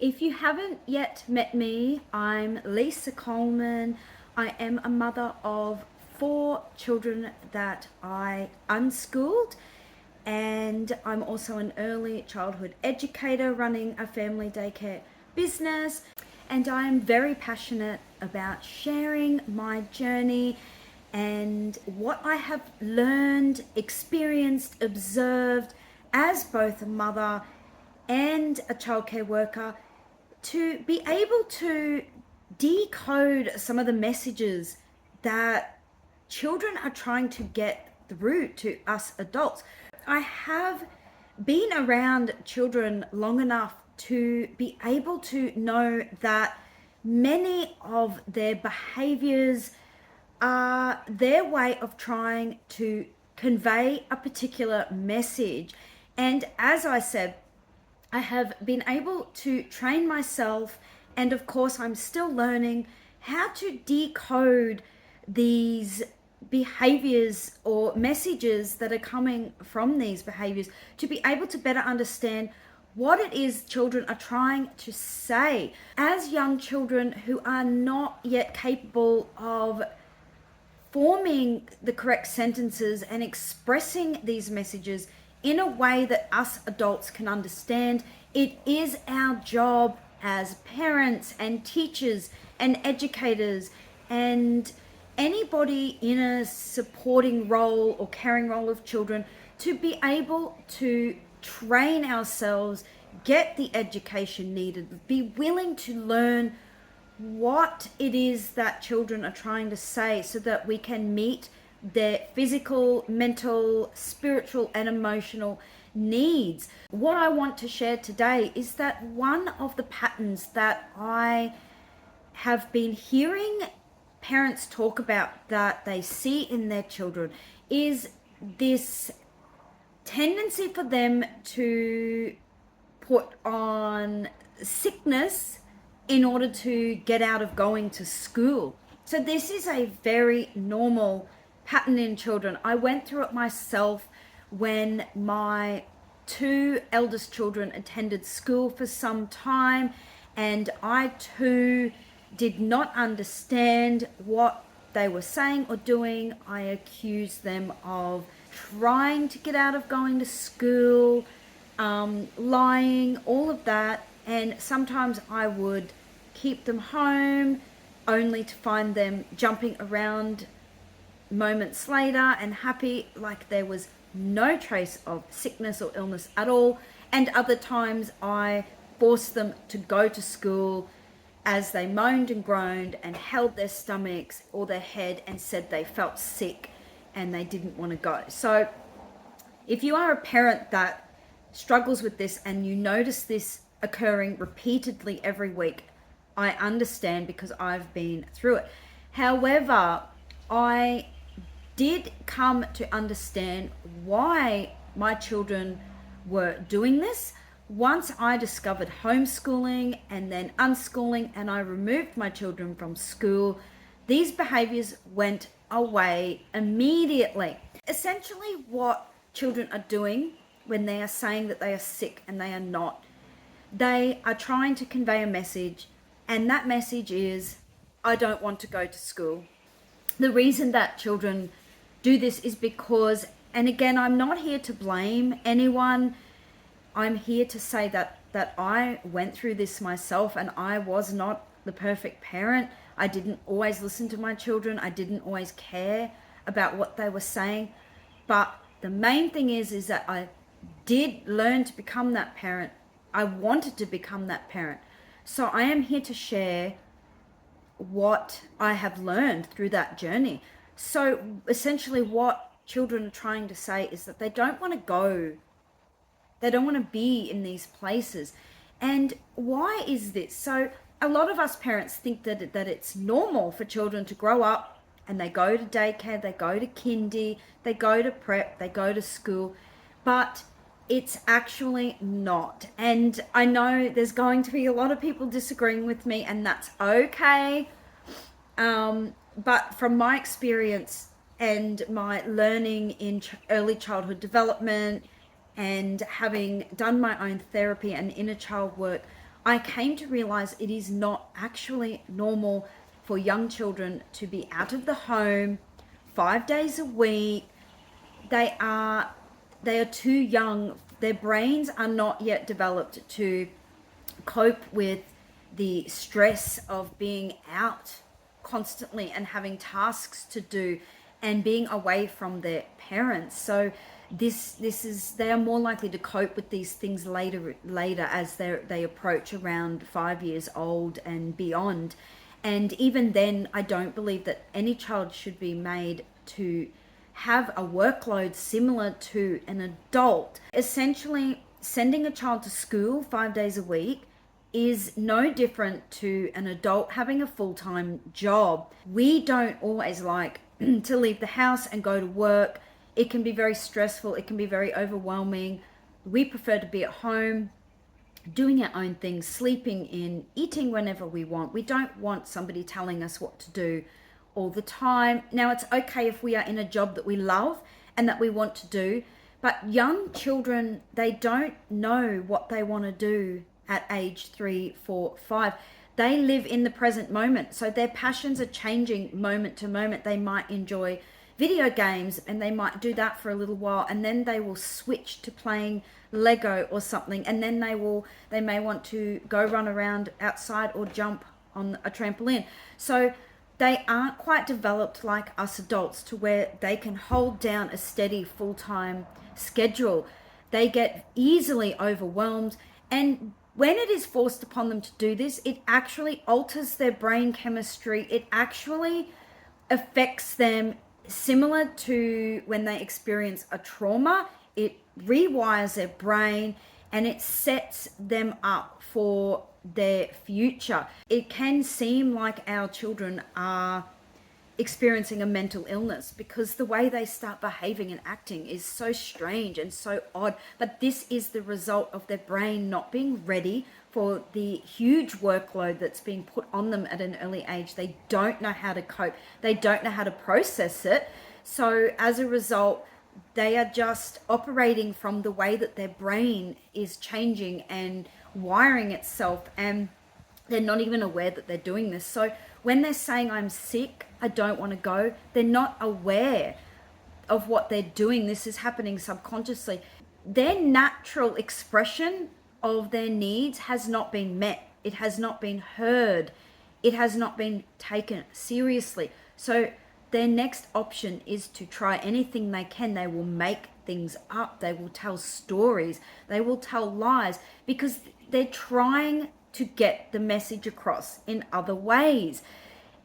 If you haven't yet met me, I'm Lisa Coleman. I am a mother of 4 children that I unschooled, and I'm also an early childhood educator running a family daycare business. And I am very passionate about sharing my journey and what I have learned, experienced, observed as both a mother and a childcare worker, to be able to decode some of the messages that children are trying to get through to us adults. I have been around children long enough to be able to know that many of their behaviors are their way of trying to convey a particular message. And as I said, I have been able to train myself, and of course, I'm still learning how to decode these behaviors or messages that are coming from these behaviors to be able to better understand what it is children are trying to say. As young children who are not yet capable of forming the correct sentences and expressing these messages in a way that us adults can understand, it is our job as parents and teachers and educators and anybody in a supporting role or caring role of children to be able to train ourselves, get the education needed, be willing to learn what it is that children are trying to say so that we can meet their physical, mental, spiritual, and emotional needs. What I want to share today is that one of the patterns that I have been hearing parents talk about that they see in their children is this tendency for them to put on sickness in order to get out of going to school. So this is a very normal pattern in children. I went through it myself when my 2 eldest children attended school for some time, and I too did not understand what they were saying or doing. I accused them of trying to get out of going to school, lying, all of that. And sometimes I would keep them home only to find them jumping around moments later and happy, like there was no trace of sickness or illness at all. And other times I forced them to go to school as they moaned and groaned and held their stomachs or their head and said they felt sick and they didn't want to go. So if you are a parent that struggles with this and you notice this occurring repeatedly every week, I understand because I've been through it. However, I did come to understand why my children were doing this once I discovered homeschooling and then unschooling, and I removed my children from school. These behaviors went away immediately. Essentially, what children are doing when they are saying that they are sick and they are not, they are trying to convey a message, and that message is, I don't want to go to school. The reason that children do this is because, and again, I'm not here to blame anyone. I'm here to say that I went through this myself, and I was not the perfect parent. I didn't always listen to my children. I didn't always care about what they were saying. But the main thing is that I did learn to become that parent. I wanted to become that parent. So I am here to share what I have learned through that journey. So essentially what children are trying to say is that they don't want to go. They don't want to be in these places. And why is this? So a lot of us parents think that it's normal for children to grow up and they go to daycare, they go to kindy, they go to prep, they go to school, but it's actually not. And I know there's going to be a lot of people disagreeing with me, and that's okay. But from my experience and my learning in early childhood development and having done my own therapy and inner child work, I came to realize it is not actually normal for young children to be out of the home 5 days a week. They are too young. Their brains are not yet developed to cope with the stress of being out constantly and having tasks to do and being away from their parents. So this is, they are more likely to cope with these things later as they approach around 5 years old and beyond. And even then, I don't believe that any child should be made to have a workload similar to an adult. Essentially, sending a child to school 5 days a week is no different to an adult having a full-time job. We don't always like to leave the house and go to work. It can be very stressful. It can be very overwhelming. We prefer to be at home, doing our own things, sleeping in, eating whenever we want. We don't want somebody telling us what to do all the time. Now, it's okay if we are in a job that we love and that we want to do, but young children, they don't know what they want to do at age 3, 4, 5. They live in the present moment, so their passions are changing moment to moment. They might enjoy video games and they might do that for a little while, and then they will switch to playing Lego or something, and then they may want to go run around outside or jump on a trampoline. So they aren't quite developed like us adults to where they can hold down a steady full-time schedule. They get easily overwhelmed, and when it is forced upon them to do this, it actually alters their brain chemistry. It actually affects them similar to when they experience a trauma. It rewires their brain and it sets them up for their future. It can seem like our children are experiencing a mental illness because the way they start behaving and acting is so strange and so odd. But this is the result of their brain not being ready for the huge workload that's being put on them at an early age. They don't know how to cope. They don't know how to process it. So as a result, they are just operating from the way that their brain is changing and wiring itself, and they're not even aware that they're doing this. So when they're saying, I'm sick, I don't want to go, they're not aware of what they're doing. This is happening subconsciously. Their natural expression of their needs has not been met. It has not been heard. It has not been taken seriously. So their next option is to try anything they can. They will make things up. They will tell stories. They will tell lies because they're trying to get the message across in other ways.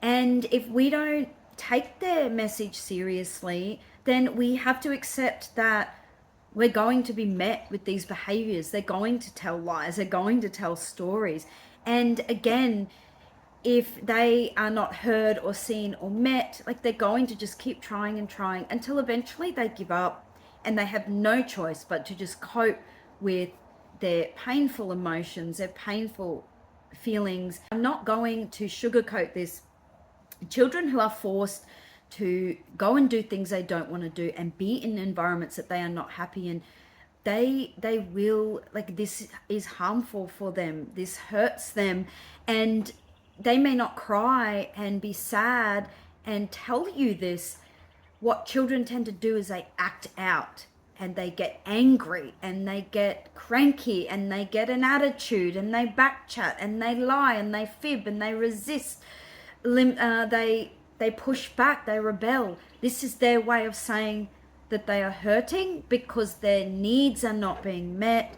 And if we don't take their message seriously, then we have to accept that we're going to be met with these behaviors. They're going to tell lies. They're going to tell stories. And again, if they are not heard or seen or met, like, they're going to just keep trying and trying until eventually they give up and they have no choice but to just cope with their painful emotions, their painful feelings. I'm not going to sugarcoat this. Children who are forced to go and do things they don't want to do and be in environments that they are not happy in, they will, like, this is harmful for them. This hurts them, and they may not cry and be sad and tell you this. What children tend to do is they act out and they get angry and they get cranky and they get an attitude and they backchat and they lie and they fib and they resist. They push back, they rebel. This is their way of saying that they are hurting because their needs are not being met.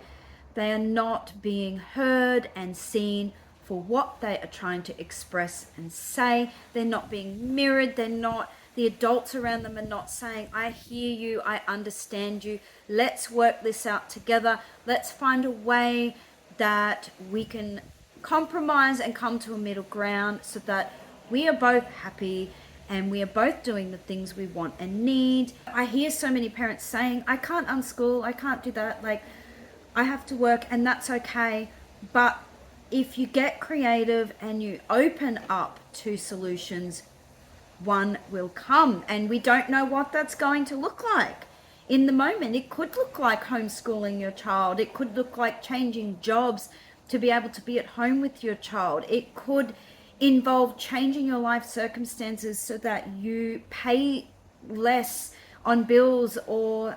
They are not being heard and seen for what they are trying to express and say. They're not being mirrored. The adults around them are not saying, I hear you, I understand you, let's work this out together. Let's find a way that we can compromise and come to a middle ground so that we are both happy and we are both doing the things we want and need. I hear so many parents saying, I can't unschool, I can't do that, like, I have to work, and that's okay. But if you get creative and you open up to solutions, one will come, and we don't know what that's going to look like. In the moment, it could look like homeschooling your child. It could look like changing jobs. to be able to be at home with your child. It could involve changing your life circumstances so that you pay less on bills, or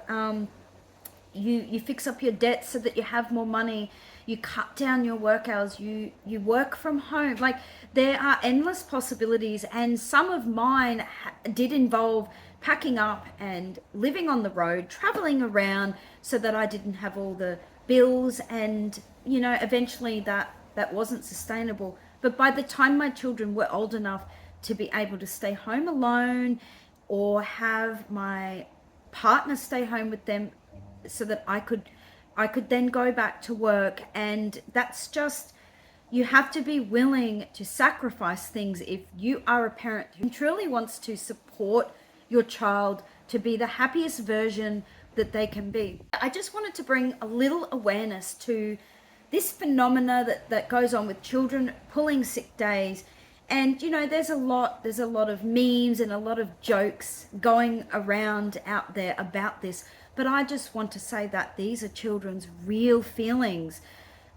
you fix up your debts so that you have more money. You cut down your work hours. You work from home. Like, there are endless possibilities, and some of mine did involve packing up and living on the road, traveling around, so that I didn't have all the bills. And eventually that wasn't sustainable. But by the time my children were old enough to be able to stay home alone, or have my partner stay home with them, so that I could then go back to work. And that's just, you have to be willing to sacrifice things if you are a parent who truly wants to support your child to be the happiest version that they can be. I just wanted to bring a little awareness to this phenomena that goes on with children pulling sick days. And there's a lot of memes and a lot of jokes going around out there about this. But I just want to say that these are children's real feelings.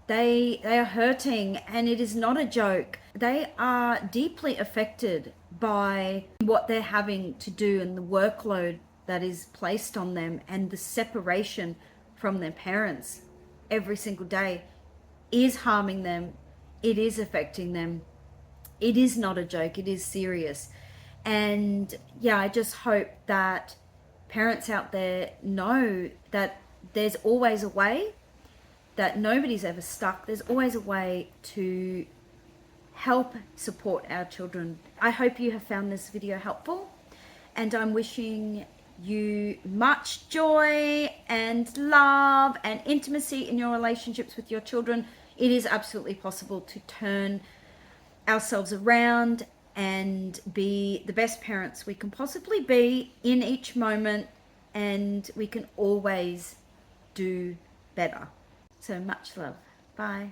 They are hurting, and it is not a joke. They are deeply affected by what they're having to do, and the workload that is placed on them, and the separation from their parents every single day is harming them. It is affecting them. It is not a joke. It is serious. And yeah, I just hope that parents out there know that there's always a way, that nobody's ever stuck. There's always a way to help support our children. I hope you have found this video helpful, and I'm wishing you much joy and love and intimacy in your relationships with your children. It is absolutely possible to turn ourselves around and be the best parents we can possibly be in each moment, and we can always do better. So much love. Bye.